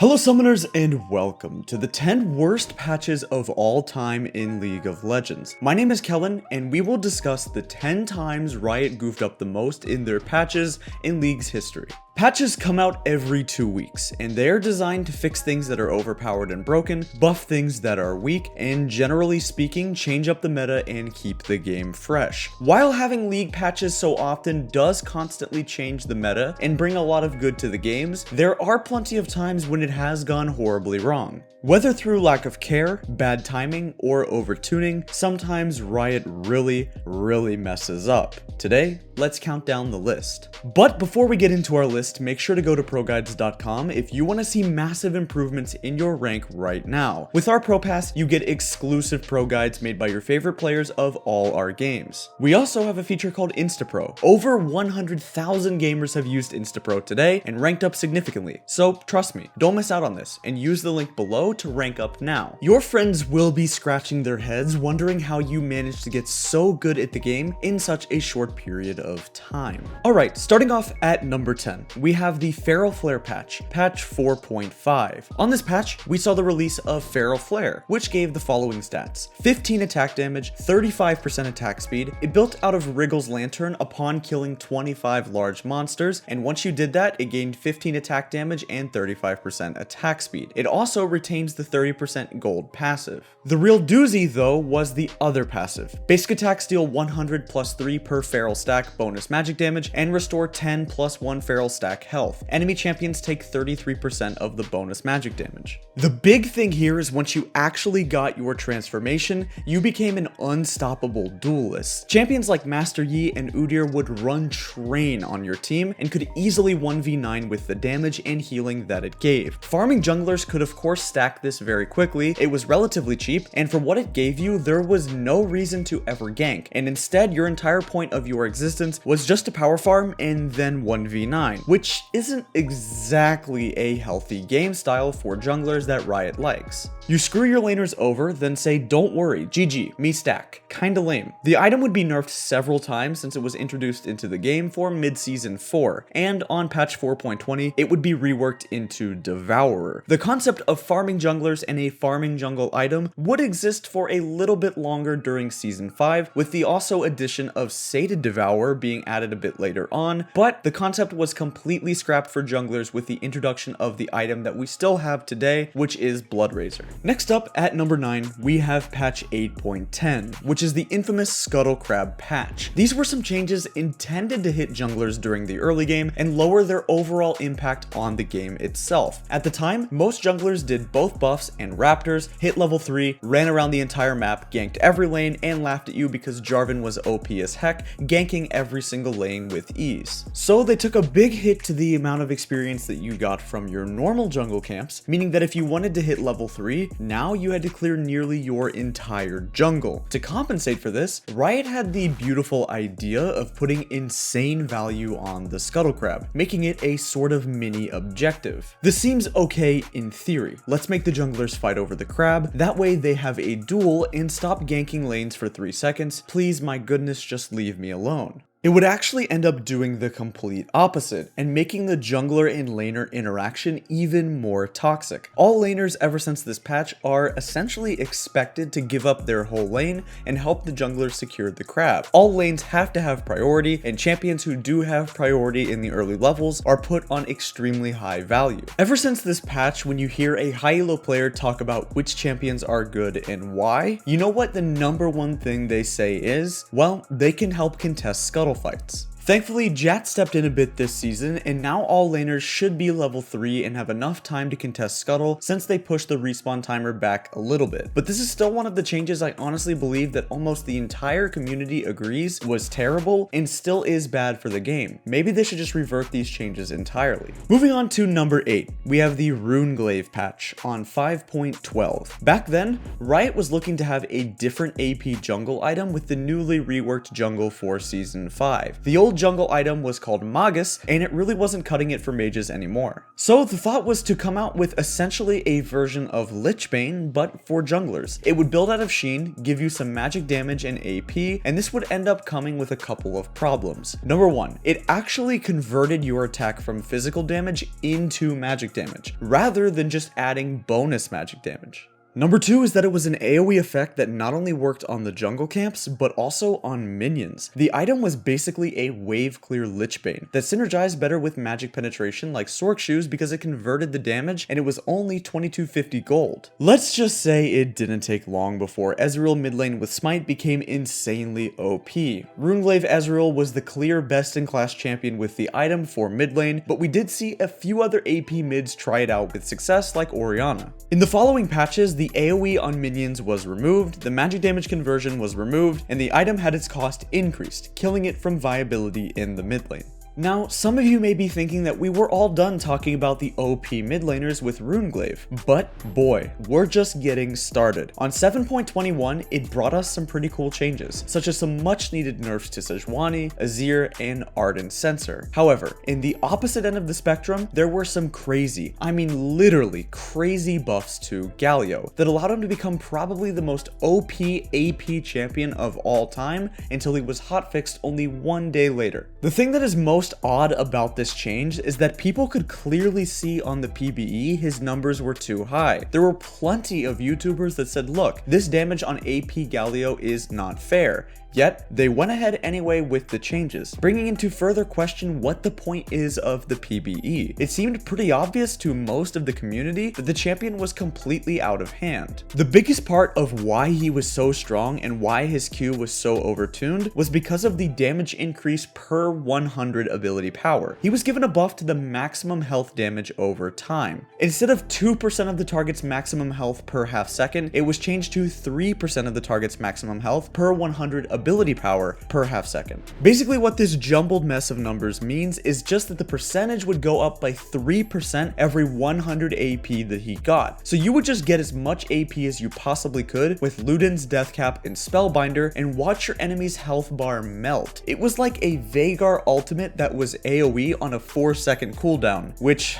Hello summoners and welcome to the 10 worst patches of all time in League of Legends. My name is Kellen and we will discuss the 10 times Riot goofed up the most in their patches in League's history. Patches come out every 2 weeks, and they are designed to fix things that are overpowered and broken, buff things that are weak, and generally speaking, change up the meta and keep the game fresh. While having League patches so often does constantly change the meta and bring a lot of good to the games, there are plenty of times when it has gone horribly wrong. Whether through lack of care, bad timing, or overtuning, sometimes Riot really messes up. Today, let's count down the list. But before we get into our list, make sure to go to ProGuides.com if you want to see massive improvements in your rank right now. With our Pro Pass, you get exclusive Pro Guides made by your favorite players of all our games. We also have a feature called InstaPro. Over 100,000 gamers have used InstaPro today and ranked up significantly. So trust me, don't miss out on this and use the link below to rank up now. Your friends will be scratching their heads wondering how you managed to get so good at the game in such a short period of time. Alright, starting off at number 10, we have the Feral Flare patch, patch 4.5. On this patch, we saw the release of Feral Flare, which gave the following stats: 15 attack damage, 35% attack speed. It built out of Wriggle's Lantern upon killing 25 large monsters, and once you did that, it gained 15 attack damage and 35% attack speed. It also retains the 30% gold passive. The real doozy though was the other passive. Basic attacks deal 100 plus 3 per feral stack bonus magic damage and restore 10 plus 1 feral stack health. Enemy champions take 33% of the bonus magic damage. The big thing here is once you actually got your transformation, you became an unstoppable duelist. Champions like Master Yi and Udyr would run train on your team and could easily 1v9 with the damage and healing that it gave. Farming junglers could of course stack this very quickly. It was relatively cheap, and for what it gave you, there was no reason to ever gank, and instead your entire point of your existence was just to power farm and then 1v9, which isn't exactly a healthy game style for junglers that Riot likes. You screw your laners over, then say don't worry, GG, me stack. Kinda lame. The item would be nerfed several times since it was introduced into the game for mid-season 4, and on patch 4.20, it would be reworked into Devourer. The concept of farming junglers and a farming jungle item would exist for a little bit longer during season 5, with the also addition of Sated Devourer being added a bit later on, but the concept was completely scrapped for junglers with the introduction of the item that we still have today, which is Blood Razor. Next up at number 9, we have patch 8.10, which is the infamous Scuttle Crab patch. These were some changes intended to hit junglers during the early game and lower their overall impact on the game itself. At the time, most junglers did both buffs and raptors, hit level 3, ran around the entire map, ganked every lane, and laughed at you because Jarvan was OP as heck, ganking every single lane with ease. So they took a big hit to the amount of experience that you got from your normal jungle camps, meaning that if you wanted to hit level 3, now you had to clear nearly your entire jungle. To compensate for this, Riot had the beautiful idea of putting insane value on the Scuttle Crab, making it a sort of mini objective. This seems okay in theory. Let's make the junglers fight over the crab, that way they have a duel and stop ganking lanes for 3 seconds. Please, my goodness, just leave me alone. It would actually end up doing the complete opposite and making the jungler and laner interaction even more toxic. All laners ever since this patch are essentially expected to give up their whole lane and help the jungler secure the crab. All lanes have to have priority, and champions who do have priority in the early levels are put on extremely high value. Ever since this patch, when you hear a high elo player talk about which champions are good and why, you know what the number one thing they say is? Well, they can help contest scuttle fights. Thankfully, Jat stepped in a bit this season, and now all laners should be level 3 and have enough time to contest Scuttle since they pushed the respawn timer back a little bit. But this is still one of the changes I honestly believe that almost the entire community agrees was terrible and still is bad for the game. Maybe they should just revert these changes entirely. Moving on to number 8, we have the RUNEGLAIVE patch on 5.12. Back then, Riot was looking to have a different AP jungle item with the newly reworked jungle for season 5. The old jungle item was called Magus, and it really wasn't cutting it for mages anymore. So the thought was to come out with essentially a version of Lichbane, but for junglers. It would build out of Sheen, give you some magic damage and AP, and this would end up coming with a couple of problems. Number one, it actually converted your attack from physical damage into magic damage, rather than just adding bonus magic damage. Number two is that it was an AoE effect that not only worked on the jungle camps, but also on minions. The item was basically a wave clear Lichbane that synergized better with magic penetration like Sork Shoes because it converted the damage and it was only 2250 gold. Let's just say it didn't take long before Ezreal mid lane with Smite became insanely OP. RUNEGLAIVE Ezreal was the clear best in class champion with the item for mid lane, but we did see a few other AP mids try it out with success like Orianna. In the following patches, the AoE on minions was removed, the magic damage conversion was removed, and the item had its cost increased, killing it from viability in the mid lane. Now, some of you may be thinking that we were all done talking about the OP mid laners with RUNEGLAIVE, but boy, we're just getting started. On 7.21, it brought us some pretty cool changes, such as some much needed nerfs to Sejuani, Azir, and Ardent Censer. However, in the opposite end of the spectrum, there were some crazy, I mean literally crazy buffs to Galio that allowed him to become probably the most OP AP champion of all time until he was hotfixed only one day later. The thing that is most odd about this change is that people could clearly see on the PBE his numbers were too high. There were plenty of YouTubers that said, look, this damage on AP Galio is not fair. Yet, they went ahead anyway with the changes, bringing into further question what the point is of the PBE. It seemed pretty obvious to most of the community that the champion was completely out of hand. The biggest part of why he was so strong and why his Q was so overtuned was because of the damage increase per 100 ability power. He was given a buff to the maximum health damage over time. Instead of 2% of the target's maximum health per half second, it was changed to 3% of the target's maximum health per 100 ability power per half second. Basically what this jumbled mess of numbers means is just that the percentage would go up by 3% every 100 AP that he got. So you would just get as much AP as you possibly could with Luden's Deathcap and Spellbinder and watch your enemy's health bar melt. It was like a Veigar ultimate that was AoE on a 4-second cooldown, which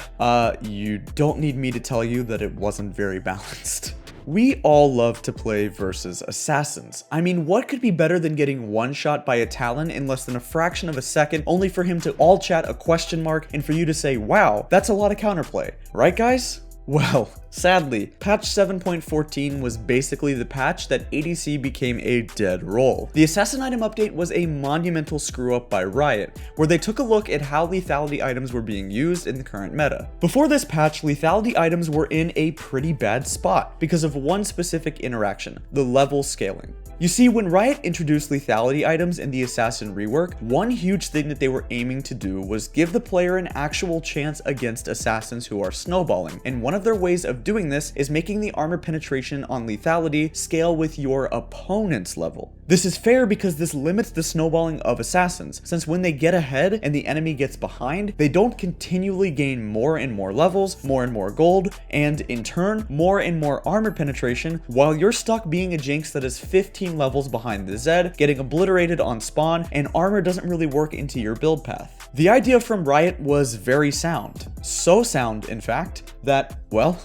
you don't need me to tell you that it wasn't very balanced. We all love to play versus assassins. I mean, what could be better than getting one shot by a Talon in less than a fraction of a second, only for him to all chat a question mark and for you to say, wow, that's a lot of counterplay, right guys? Well, sadly, patch 7.14 was basically the patch that ADC became a dead roll. The assassin item update was a monumental screw up by Riot, where they took a look at how lethality items were being used in the current meta. Before this patch, lethality items were in a pretty bad spot because of one specific interaction, the level scaling. You see, when Riot introduced lethality items in the Assassin rework, one huge thing that they were aiming to do was give the player an actual chance against assassins who are snowballing, and one of their ways of doing this is making the armor penetration on lethality scale with your opponent's level. This is fair because this limits the snowballing of assassins, since when they get ahead and the enemy gets behind, they don't continually gain more and more levels, more and more gold, and in turn, more and more armor penetration, while you're stuck being a Jinx that is 15 levels behind the Zed, getting obliterated on spawn, and armor doesn't really work into your build path. The idea from Riot was very sound. So sound, in fact, that, well,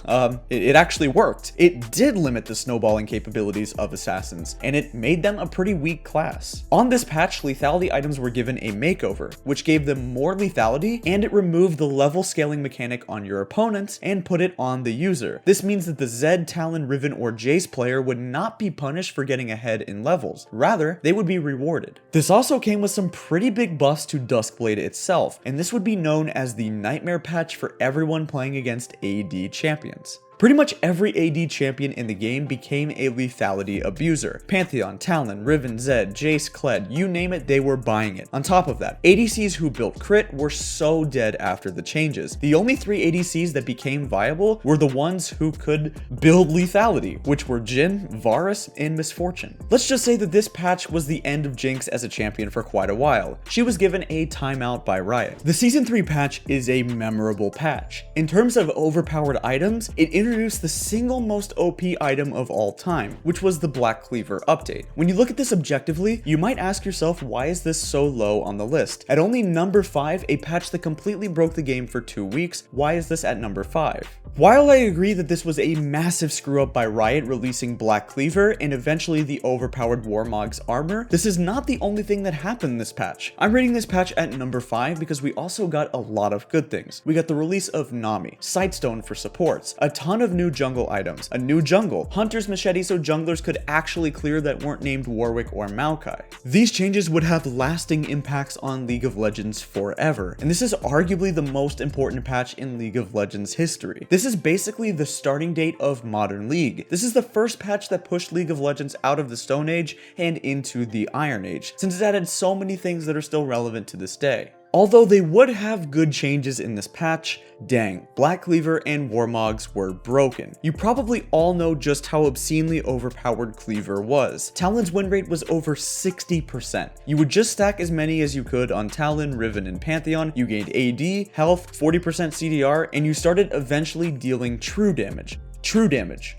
it actually worked. It did limit the snowballing capabilities of assassins, and it made them a pretty weak class. On this patch, lethality items were given a makeover, which gave them more lethality, and it removed the level scaling mechanic on your opponents and put it on the user. This means that the Zed, Talon, Riven, or Jace player would not be punished for getting ahead in levels. Rather, they would be rewarded. This also came with some pretty big buffs to Duskblade itself, and this would be known as the Nightmare patch for everyone playing against AD champions. Pretty much every AD champion in the game became a lethality abuser. Pantheon, Talon, Riven, Zed, Jace, Kled, you name it, they were buying it. On top of that, ADCs who built crit were so dead after the changes. The only 3 ADCs that became viable were the ones who could build lethality, which were Jhin, Varus, and Misfortune. Let's just say that this patch was the end of Jinx as a champion for quite a while. She was given a timeout by Riot. The Season 3 patch is a memorable patch. In terms of overpowered items, it introduced the single most OP item of all time, which was the Black Cleaver update. When you look at this objectively, you might ask yourself, why is this so low on the list? At only number 5, a patch that completely broke the game for 2 weeks, why is this at number 5? While I agree that this was a massive screw up by Riot releasing Black Cleaver and eventually the overpowered WARMOGS armor, this is not the only thing that happened in this patch. I'm rating this patch at number 5 because we also got a lot of good things. We got the release of Nami, Sightstone for supports, a ton of new jungle items, a new jungle, Hunter's Machete so junglers could actually clear that weren't named Warwick or Maokai. These changes would have lasting impacts on League of Legends forever, and this is arguably the most important patch in League of Legends history. This is basically the starting date of Modern League. This is the first patch that pushed League of Legends out of the Stone Age and into the Iron Age, since it added so many things that are still relevant to this day. Although they would have good changes in this patch, dang, Black Cleaver and WARMOGS were broken. You probably all know just how obscenely overpowered Cleaver was. Talon's win rate was over 60%. You would just stack as many as you could on Talon, Riven, and Pantheon, you gained AD, health, 40% CDR, and you started eventually dealing true damage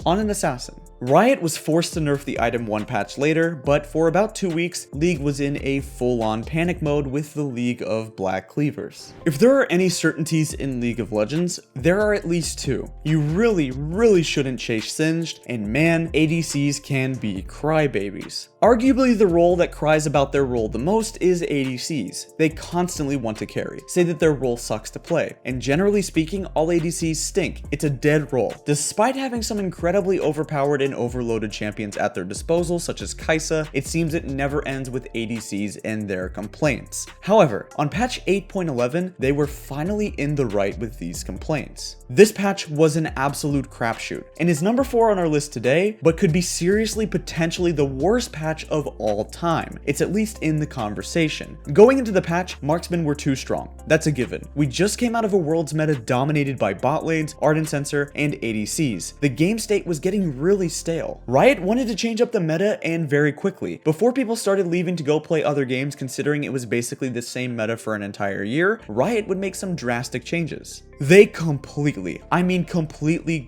on an assassin. Riot was forced to nerf the item one patch later, but for about 2 weeks, League was in a full-on panic mode with the League of Black Cleavers. If there are any certainties in League of Legends, there are at least 2. You really shouldn't chase Singed, and man, ADCs can be crybabies. Arguably the role that cries about their role the most is ADCs. They constantly want to carry, say that their role sucks to play, and generally speaking, all ADCs stink. It's a dead role. Despite having some incredibly overpowered and overloaded champions at their disposal, such as Kai'Sa, it seems it never ends with ADCs and their complaints. However, on patch 8.11, they were finally in the right with these complaints. This patch was an absolute crapshoot, and is number 4 on our list today, but could be seriously potentially the worst patch of all time. It's at least in the conversation. Going into the patch, marksmen were too strong. That's a given. We just came out of a world's meta dominated by bot lanes, Ardent Sensor, and ADCs. The game state was getting really stale. Riot wanted to change up the meta and very quickly. Before people started leaving to go play other games considering it was basically the same meta for an entire year, Riot would make some drastic changes. They completely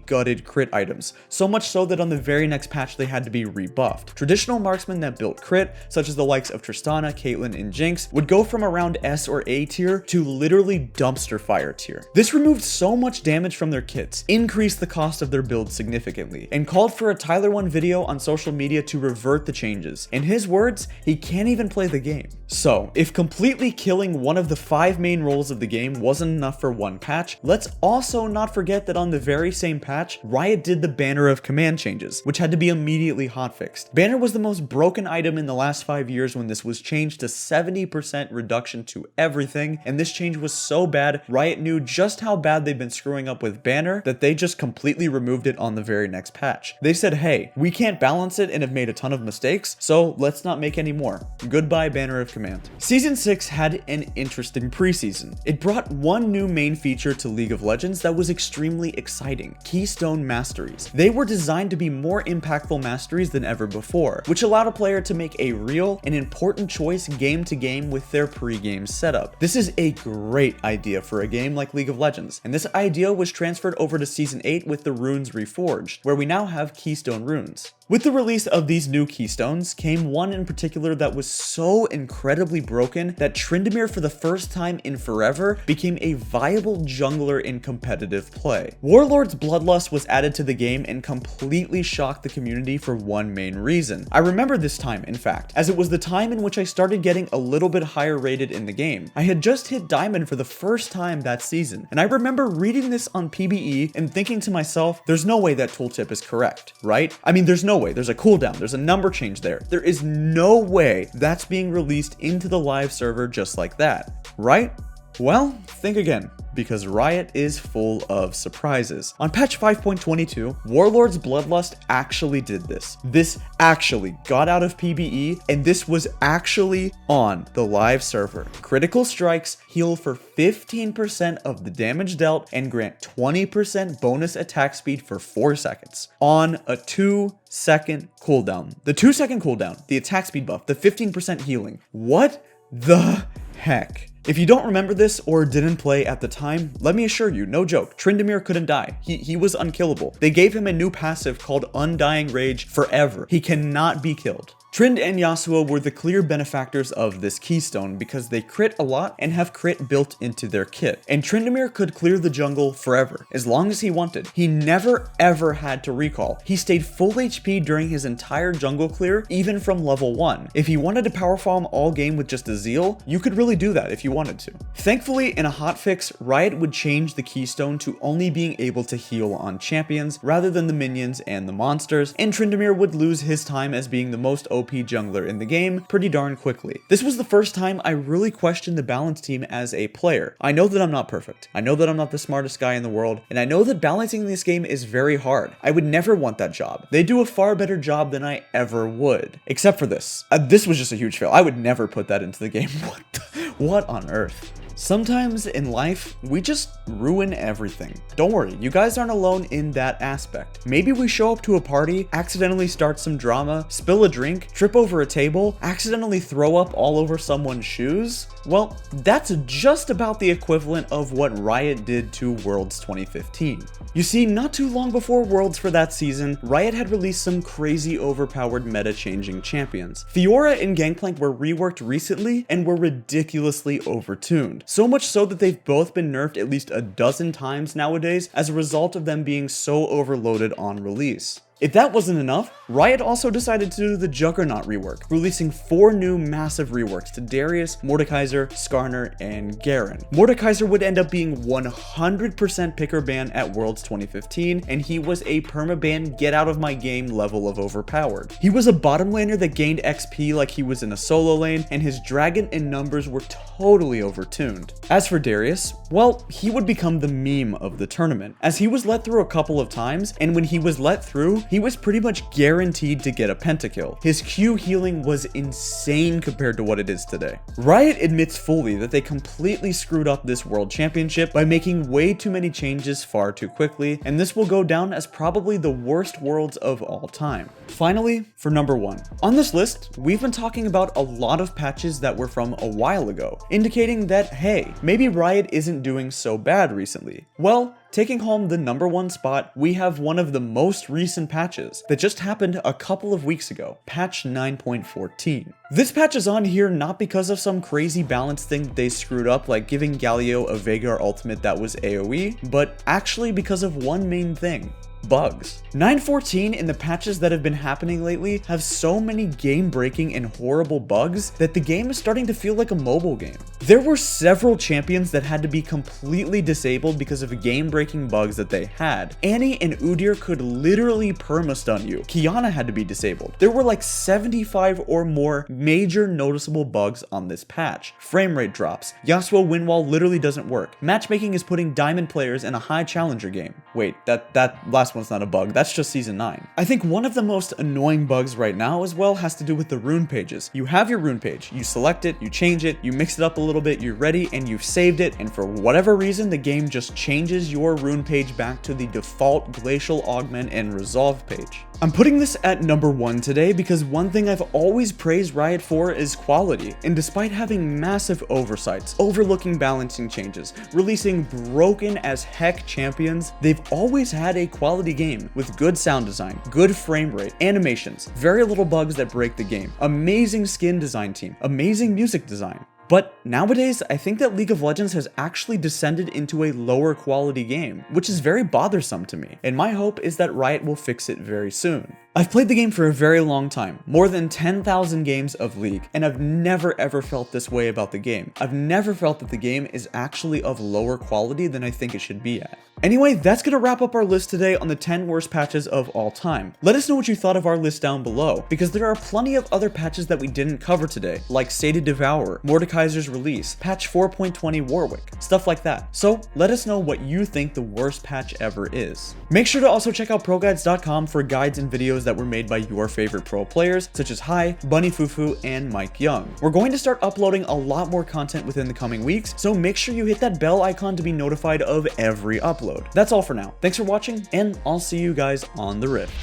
gutted crit items, so much so that on the very next patch they had to be rebuffed. Traditional marksmen that built crit, such as the likes of Tristana, Caitlyn, and Jinx, would go from around S or A tier to literally dumpster fire tier. This removed so much damage from their kits, increased the cost of their build significantly, and called for a Tyler 1 video on social media to revert the changes. In his words, he can't even play the game. So, if completely killing one of the 5 main roles of the game wasn't enough for one patch, let's also not forget that on the very same patch, Riot did the Banner of Command changes, which had to be immediately hotfixed. Banner was the most broken item in the last 5 years when this was changed to 70% reduction to everything, and this change was so bad, Riot knew just how bad they've been screwing up with Banner that they just completely removed it on the very next patch. They said, hey, we can't balance it and have made a ton of mistakes, so let's not make any more. Goodbye, Banner of Command. Season 6 had an interesting preseason. It brought one new main feature to League of Legends that was extremely exciting: Keystone Masteries. They were designed to be more impactful masteries than ever before, which allowed a player to make a real and important choice game to game with their pre-game setup. This is a great idea for a game like League of Legends, and this idea was transferred over to Season 8 with the Runes Reforged, where we now have Keystone Runes. With the release of these new keystones came one in particular that was so incredibly broken that Tryndamere for the first time in forever became a viable jungler in competitive play. Warlord's Bloodlust was added to the game and completely shocked the community for one main reason. I remember this time, in fact, as it was the time in which I started getting a little bit higher rated in the game. I had just hit Diamond for the first time that season, and I remember reading this on PBE and thinking to myself, there's no way that tooltip is correct, right? I mean, there's no way. There's a cooldown, there's a number change there. There is no way that's being released into the live server just like that, right? Well, think again, because Riot is full of surprises. On patch 5.22, Warlord's Bloodlust actually did this. This actually got out of PBE, and this was actually on the live server. Critical strikes heal for 15% of the damage dealt and grant 20% bonus attack speed for 4 seconds on a 2-second cooldown. The 2-second cooldown, the attack speed buff, the 15% healing. What the heck? If you don't remember this or didn't play at the time, let me assure you, no joke, Tryndamere couldn't die. He was unkillable. They gave him a new passive called Undying Rage forever. He cannot be killed. Trynd and Yasuo were the clear benefactors of this keystone because they crit a lot and have crit built into their kit. And Tryndamere could clear the jungle forever, as long as he wanted. He never ever had to recall. He stayed full HP during his entire jungle clear, even from level 1. If he wanted to power farm all game with just a Zeal, you could really do that if you wanted to. Thankfully, in a hotfix, Riot would change the keystone to only being able to heal on champions rather than the minions and the monsters, and Tryndamere would lose his time as being the most OP jungler in the game pretty darn quickly. This was the first time I really questioned the balance team as a player. I know that I'm not perfect. I know that I'm not the smartest guy in the world, and I know that balancing this game is very hard. I would never want that job. They do a far better job than I ever would. Except for this. This was just a huge fail. I would never put that into the game. What on earth? Sometimes in life, we just ruin everything. Don't worry, you guys aren't alone in that aspect. Maybe we show up to a party, accidentally start some drama, spill a drink, trip over a table, accidentally throw up all over someone's shoes. Well, that's just about the equivalent of what Riot did to Worlds 2015. You see, not too long before Worlds for that season, Riot had released some crazy overpowered meta-changing champions. Fiora and Gangplank were reworked recently and were ridiculously overtuned. So much so that they've both been nerfed at least a dozen times nowadays as a result of them being so overloaded on release. If that wasn't enough, Riot also decided to do the Juggernaut rework, releasing 4 new massive reworks to Darius, Mordekaiser, Skarner, and Garen. Mordekaiser would end up being 100% picker ban at Worlds 2015, and he was a permaban get out of my game level of overpowered. He was a bottom laner that gained XP like he was in a solo lane, and his dragon and numbers were totally overtuned. As for Darius, well, he would become the meme of the tournament, as he was let through a couple of times, and when he was let through, he was pretty much guaranteed to get a pentakill. His Q healing was insane compared to what it is today. Riot admits fully that they completely screwed up this world championship by making way too many changes far too quickly, and this will go down as probably the worst worlds of all time. Finally, for number 1. On this list, we've been talking about a lot of patches that were from a while ago, indicating that, hey, maybe Riot isn't doing so bad recently. Well, taking home the number 1 spot, we have one of the most recent patches that just happened a couple of weeks ago, patch 9.14. This patch is on here not because of some crazy balance thing that they screwed up like giving Galio a Veigar ultimate that was AoE, but actually because of one main thing. Bugs. 9.14 and the patches that have been happening lately have so many game-breaking and horrible bugs that the game is starting to feel like a mobile game. There were several champions that had to be completely disabled because of game-breaking bugs that they had. Annie and Udyr could literally perma-stun you. Kiana had to be disabled. There were like 75 or more major noticeable bugs on this patch. Frame rate drops. Yasuo win wall literally doesn't work. Matchmaking is putting diamond players in a high challenger game. Wait, that last one's not a bug, that's just season 9. I think one of the most annoying bugs right now as well has to do with the rune pages. You have your rune page, you select it, you change it, you mix it up a little bit, you're ready, and you've saved it, and for whatever reason the game just changes your rune page back to the default glacial augment and resolve page. I'm putting this at number 1 today because one thing I've always praised Riot for is quality, and despite having massive oversights, overlooking balancing changes, releasing broken as heck champions, they've always had a quality game with good sound design, good frame rate, animations, very little bugs that break the game, amazing skin design team, amazing music design. But nowadays, I think that League of Legends has actually descended into a lower quality game, which is very bothersome to me, and my hope is that Riot will fix it very soon. I've played the game for a very long time, more than 10,000 games of League, and I've never ever felt this way about the game. I've never felt that the game is actually of lower quality than I think it should be at. Anyway, that's gonna wrap up our list today on the 10 worst patches of all time. Let us know what you thought of our list down below, because there are plenty of other patches that we didn't cover today, like Sated Devourer, Mordekaiser's release, patch 4.20 Warwick, stuff like that. So let us know what you think the worst patch ever is. Make sure to also check out ProGuides.com for guides and videos that were made by your favorite pro players, such as Hai, Bunny Fufu, and Mike Young. We're going to start uploading a lot more content within the coming weeks, so make sure you hit that bell icon to be notified of every upload. That's all for now. Thanks for watching, and I'll see you guys on the Rift.